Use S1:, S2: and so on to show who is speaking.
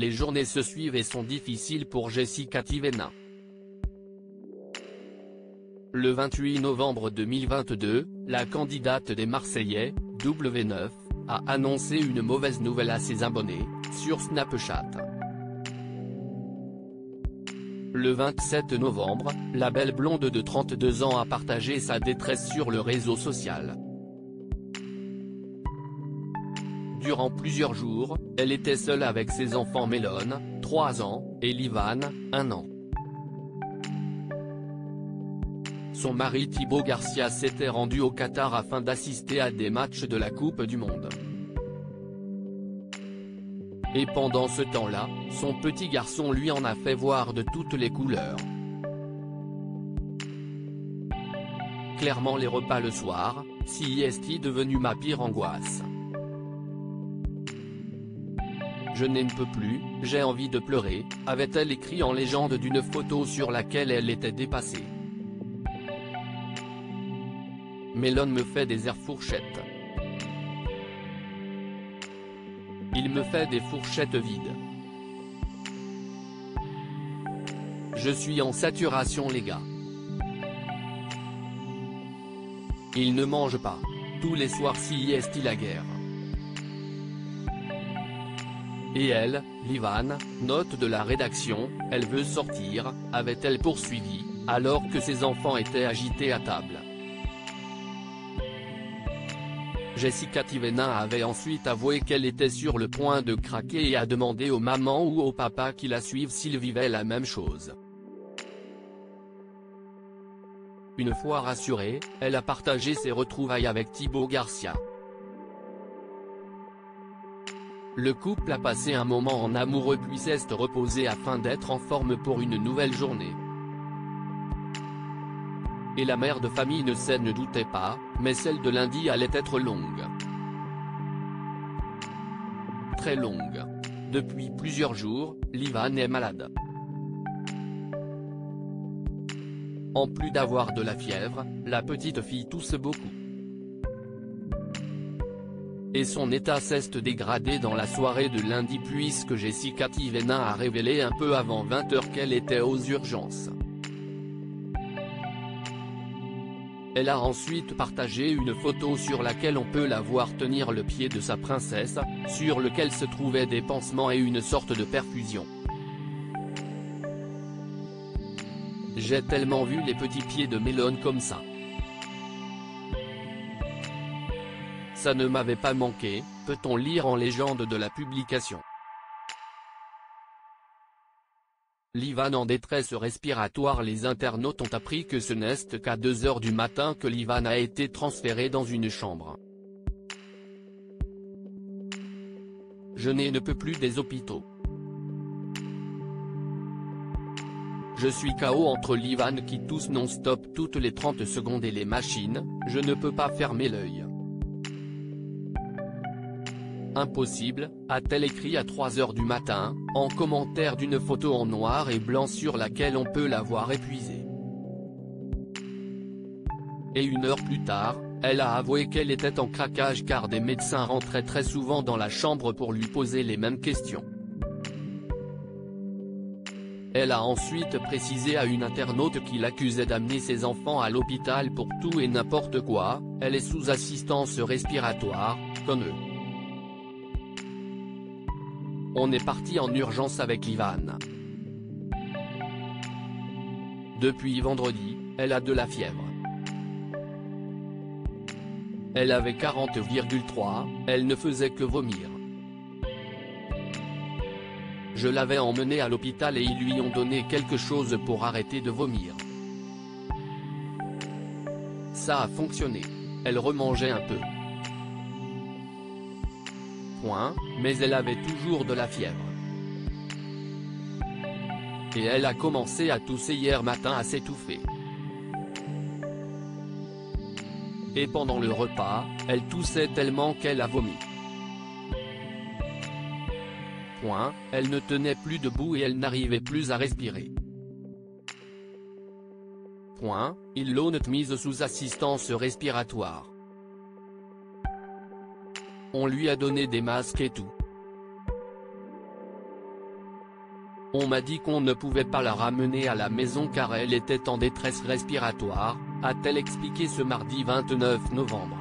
S1: les journées se suivent et sont difficiles pour Jessica Tivena. Le 28 novembre 2022, la candidate des Marseillais, W9, a annoncé une mauvaise nouvelle à ses abonnés, sur Snapchat. Le 27 novembre, la belle blonde de 32 ans a partagé sa détresse sur le réseau social. Durant plusieurs jours, elle était seule avec ses enfants Melon, 3 ans, et Livan, 1 an. Son mari Thibaut Garcia s'était rendu au Qatar afin d'assister à des matchs de la Coupe du Monde. Et pendant ce temps-là, son petit garçon lui en a fait voir de toutes les couleurs. Clairement les repas le soir, si est devenu ma pire angoisse. Je n'en peux plus, j'ai envie de pleurer, avait-elle écrit en légende d'une photo sur laquelle elle était dépassée. Melon me fait des airs fourchettes. Il me fait des fourchettes vides. Je suis en saturation les gars. Il ne mange pas. Tous les soirs si est la guerre. Et elle, Livan, note de la rédaction, elle veut sortir, avait-elle poursuivi, alors que ses enfants étaient agités à table. Jessica Tivena avait ensuite avoué qu'elle était sur le point de craquer et a demandé aux mamans ou au papa qui la suivent s'ils vivaient la même chose. Une fois rassurée, elle a partagé ses retrouvailles avec Thibaut Garcia. Le couple a passé un moment en amoureux puis s'est reposé afin d'être en forme pour une nouvelle journée. Et la mère de famille ne doutait pas, mais celle de lundi allait être longue. Très longue. Depuis plusieurs jours, Livan est malade. En plus d'avoir de la fièvre, la petite fille tousse beaucoup. Et son état s'est dégradé dans la soirée de lundi puisque Jessica Tivena a révélé un peu avant 20 h qu'elle était aux urgences. Elle a ensuite partagé une photo sur laquelle on peut la voir tenir le pied de sa princesse, sur lequel se trouvaient des pansements et une sorte de perfusion. J'ai tellement vu les petits pieds de Melon comme ça. Ça ne m'avait pas manqué, peut-on lire en légende de la publication. Livan en détresse respiratoire. Les internautes ont appris que ce n'est qu'à 2 h du matin que Livan a été transféré dans une chambre. Je ne peux plus des hôpitaux. Je suis KO entre Livan qui tousse non-stop toutes les 30 secondes et les machines, je ne peux pas fermer l'œil. Impossible, a-t-elle écrit à 3 h du matin, en commentaire d'une photo en noir et blanc sur laquelle on peut la voir épuisée. Et 1 heure plus tard, elle a avoué qu'elle était en craquage car des médecins rentraient très souvent dans la chambre pour lui poser les mêmes questions. Elle a ensuite précisé à une internaute qui l'accusait d'amener ses enfants à l'hôpital pour tout et n'importe quoi, elle est sous assistance respiratoire, comme eux. On est parti en urgence avec Livan. Depuis vendredi, elle a de la fièvre. Elle avait 40,3, elle ne faisait que vomir. Je l'avais emmenée à l'hôpital et ils lui ont donné quelque chose pour arrêter de vomir. Ça a fonctionné. Elle remangeait un peu. Mais elle avait toujours de la fièvre. Et elle a commencé à tousser hier matin à s'étouffer. Et pendant le repas, elle toussait tellement qu'elle a vomi. Elle ne tenait plus debout et elle n'arrivait plus à respirer. Ils l'ont mise sous assistance respiratoire. On lui a donné des masques et tout. On m'a dit qu'on ne pouvait pas la ramener à la maison car elle était en détresse respiratoire, a-t-elle expliqué ce mardi 29 novembre.